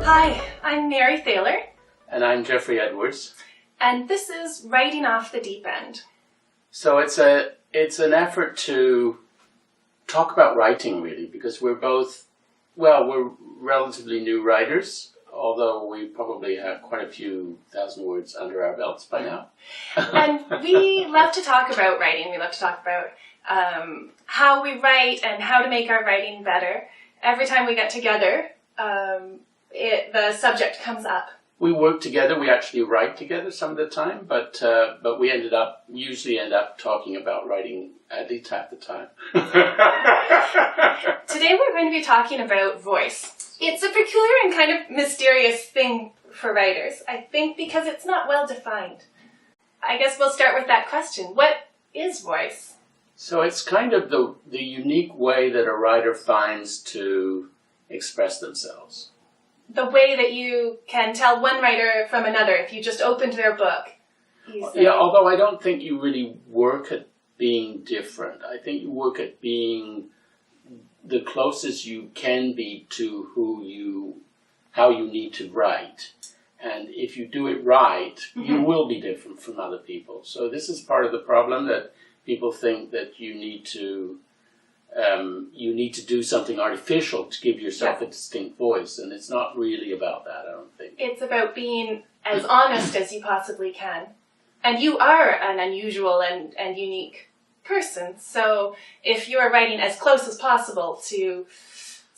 Hi, I'm Mary Thaler. And I'm Geoffrey Edwards. And this is Writing Off the Deep End. So it's an effort to talk about writing, really, because we're both, we're relatively new writers, although we probably have quite a few thousand words under our belts by now. And we love to talk about writing. We love to talk about how we write and how to make our writing better. Every time we get together, the subject comes up. We work together. We actually write together some of the time, but we usually end up talking about writing at least half the time. Today we're going to be talking about voice. It's a peculiar and kind of mysterious thing for writers, I think, because it's not well defined. I guess we'll start with that question. What is voice? So it's kind of the unique way that a writer finds to express themselves. The way that you can tell one writer from another if you just opened their book. Yeah, although I don't think you really work at being different. I think you work at being the closest you can be to how you need to write. And if you do it right, you will be different from other people. So this is part of the problem, that people think that you need to do something artificial to give yourself a distinct voice, and it's not really about that, I don't think. It's about being as honest as you possibly can. And you are an unusual and unique person, so if you're writing as close as possible to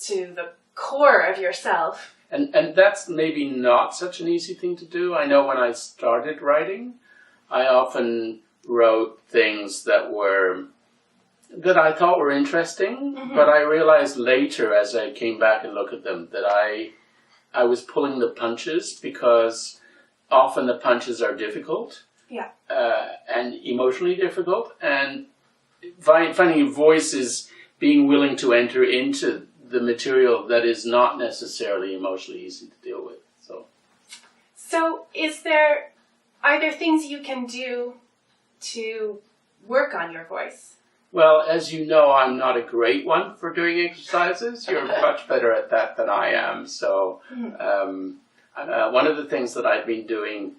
the core of yourself... And that's maybe not such an easy thing to do. I know when I started writing, I often wrote things that I thought were interesting, but I realized later as I came back and looked at them that I was pulling the punches, because often the punches are difficult and emotionally difficult, and finding a voice is being willing to enter into the material that is not necessarily emotionally easy to deal with. So are there things you can do to work on your voice? Well, as you know, I'm not a great one for doing exercises. You're much better at that than I am. So one of the things that I've been doing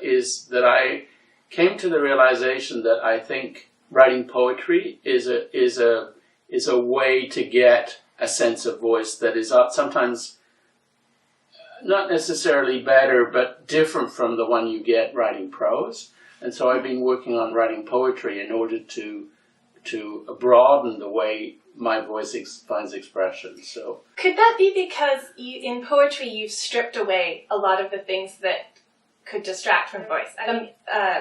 is that I came to the realization that I think writing poetry is a way to get a sense of voice that is sometimes not necessarily better, but different from the one you get writing prose. And so I've been working on writing poetry in order to broaden the way my voice finds expression. So could that be because in poetry you've stripped away a lot of the things that could distract from voice? The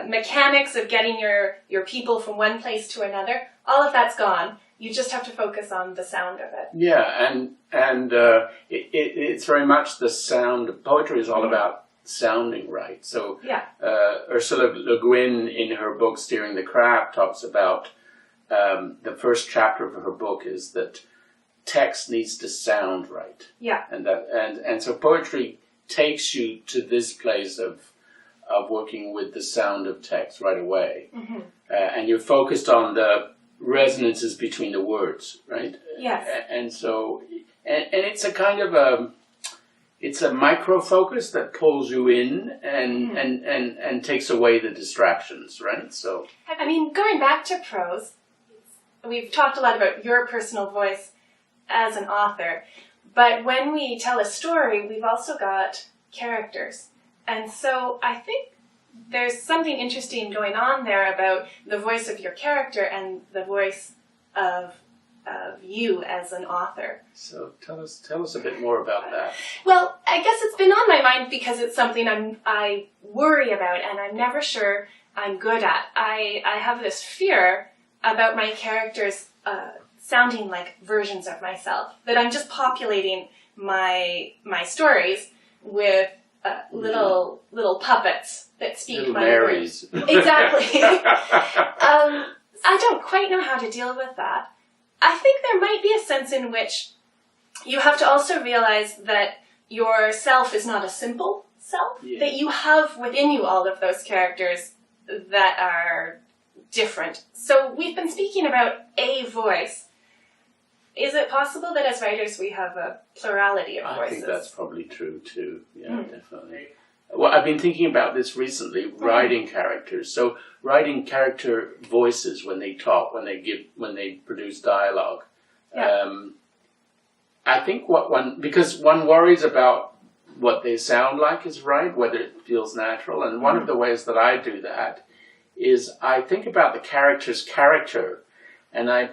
mechanics of getting your people from one place to another, all of that's gone. You just have to focus on the sound of it. Yeah, and it's very much the sound. Poetry is all about sounding right. So Ursula Le Guin, in her book Steering the Craft, talks about the first chapter of her book is that text needs to sound right. Yeah. And so poetry takes you to this place of working with the sound of text right away. And you're focused on the resonances between the words, right? Yes. And so, and it's a kind of it's a micro focus that pulls you in and takes away the distractions, right? So, I mean, going back to prose, we've talked a lot about your personal voice as an author, but when we tell a story, we've also got characters. And so I think there's something interesting going on there about the voice of your character and the voice of you as an author. So tell us a bit more about that. Well, I guess it's been on my mind because it's something I worry about and I'm never sure I'm good at. I have this fear about my characters sounding like versions of myself, that I'm just populating my stories with little puppets that speak little my Marys. words. Exactly. I don't quite know how to deal with that. I think there might be a sense in which you have to also realize that your self is not a simple self, that you have within you all of those characters that are different. So we've been speaking about a voice. Is it possible that as writers we have a plurality of voices? I think that's probably true too. Yeah, definitely. Well, I've been thinking about this recently, writing characters. So writing character voices when they talk, when they produce dialogue. Yeah. I think because one worries about what they sound like is right, whether it feels natural. And one of the ways that I do that is I think about the character's character, and I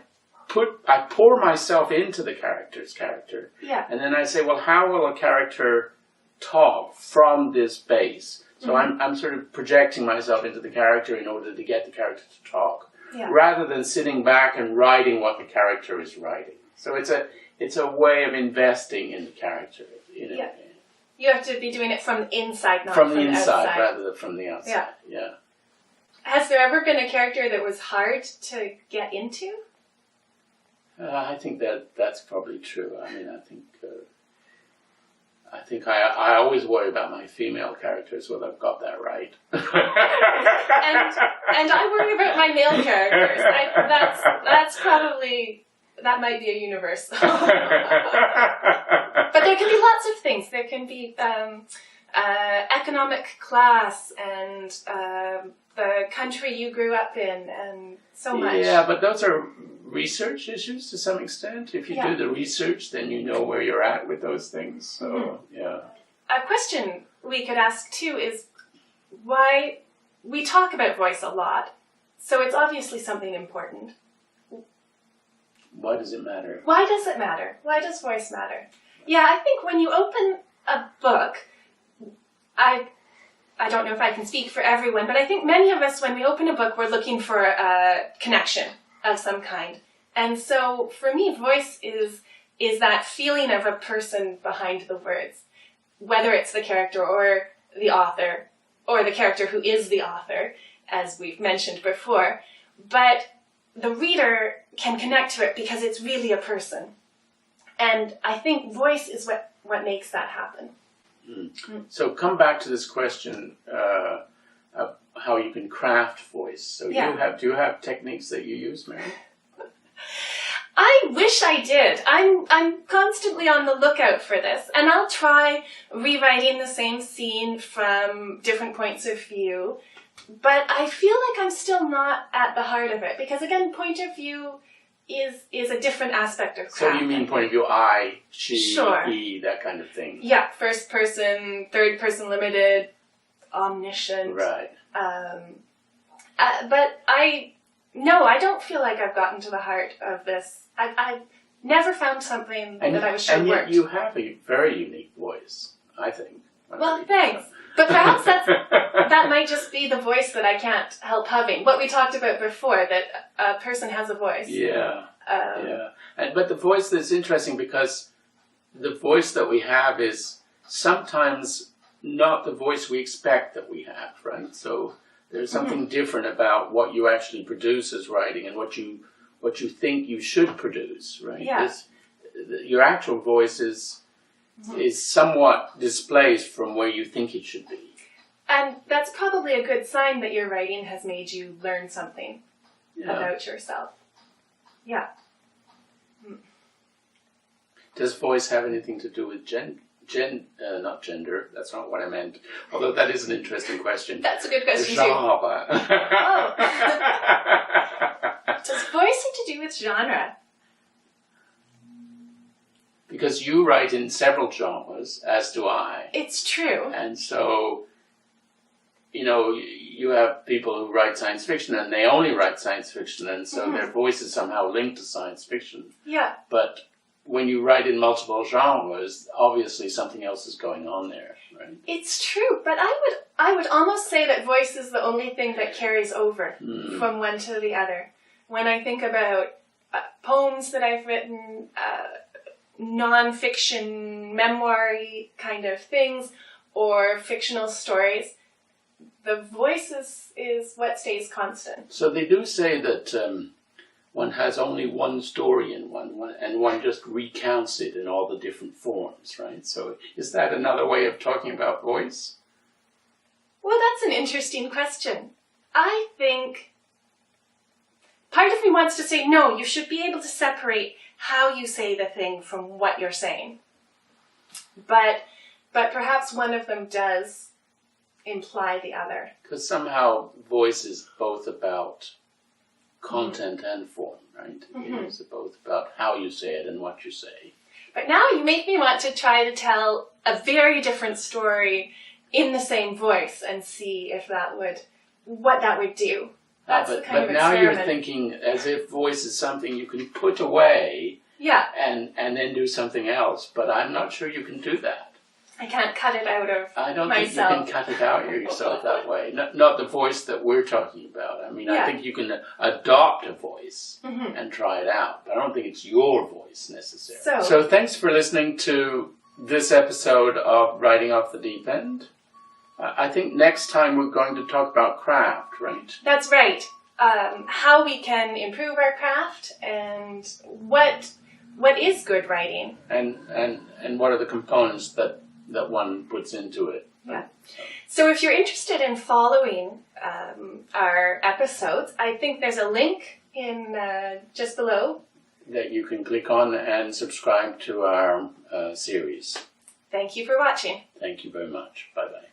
pour myself into the character's character. Yeah. And then I say, well, how will a character talk from this base? So I'm sort of projecting myself into the character in order to get the character to talk, rather than sitting back and writing what the character is writing. So it's a way of investing in the character. You have to be doing it from the inside, not from the outside. inside rather than from the outside. Yeah. Has there ever been a character that was hard to get into? I think that's probably true. I mean, I think I always worry about my female characters, whether I've got that right. and I worry about my male characters. That's probably, that might be a universal. But there can be lots of things. There can be economic class and the country you grew up in and so much. Yeah, but those are research issues to some extent. If you do the research, then you know where you're at with those things. So, A question we could ask too is why we talk about voice a lot. So it's obviously something important. Why does it matter? Why does it matter? Why does voice matter? Yeah, I think when you open a book, I don't know if I can speak for everyone, but I think many of us, when we open a book, we're looking for a connection of some kind. And so for me, voice is that feeling of a person behind the words, whether it's the character or the author, or the character who is the author, as we've mentioned before. But the reader can connect to it because it's really a person. And I think voice is what makes that happen. So come back to this question of how you can craft voice. So do you have techniques that you use, Mary? I wish I did. I'm constantly on the lookout for this, and I'll try rewriting the same scene from different points of view, but I feel like I'm still not at the heart of it, because again, point of view is a different aspect of craft. So you mean point of view I, she, Sure. he, that kind of thing? Yeah, first person, third person limited, omniscient. Right. But I don't feel like I've gotten to the heart of this. I've never found something that I was sure worked. worked. And yet you have a very unique voice, I think. Well, thanks. But perhaps that might just be the voice that I can't help having. What we talked about before, that a person has a voice. Yeah. But the voice that's interesting because the voice that we have is sometimes not the voice we expect that we have, right? So there's something different about what you actually produce as writing and what you think you should produce, right? Yeah. Your actual voice is somewhat displaced from where you think it should be. And that's probably a good sign that your writing has made you learn something about yourself. Yeah. Does voice have anything to do with not gender, that's not what I meant. Although that is an interesting question. That's a good question genre. Oh. Does voice have to do with genre? Because you write in several genres, as do I. It's true. And so, you have people who write science fiction and they only write science fiction, and so their voice is somehow linked to science fiction. Yeah. But when you write in multiple genres, obviously something else is going on there, right? It's true, but I would almost say that voice is the only thing that carries over from one to the other. When I think about poems that I've written, non-fiction, memoir-y kind of things, or fictional stories, the voice is what stays constant. So they do say that one has only one story in one, and one just recounts it in all the different forms, right? So is that another way of talking about voice? Well, that's an interesting question. I think part of me wants to say, no, you should be able to separate how you say the thing from what you're saying. But perhaps one of them does imply the other. Because somehow voice is both about content and form, right? It's both about how you say it and what you say. But now you make me want to try to tell a very different story in the same voice and see if what that would do. That's the kind of now experiment. you're thinking as if voice is something you can put away and then do something else. But I'm not sure you can do that. I can't cut it out of I don't myself. think you can cut it out of yourself that way. Not the voice that we're talking about. I mean, I think you can adopt a voice and try it out. But I don't think it's your voice necessarily. So thanks for listening to this episode of Writing Off the Deep End. I think next time we're going to talk about craft, right? That's right. How we can improve our craft and what is good writing. And what are the components that one puts into it. Yeah. So if you're interested in following our episodes, I think there's a link in just below that you can click on and subscribe to our series. Thank you for watching. Thank you very much. Bye-bye.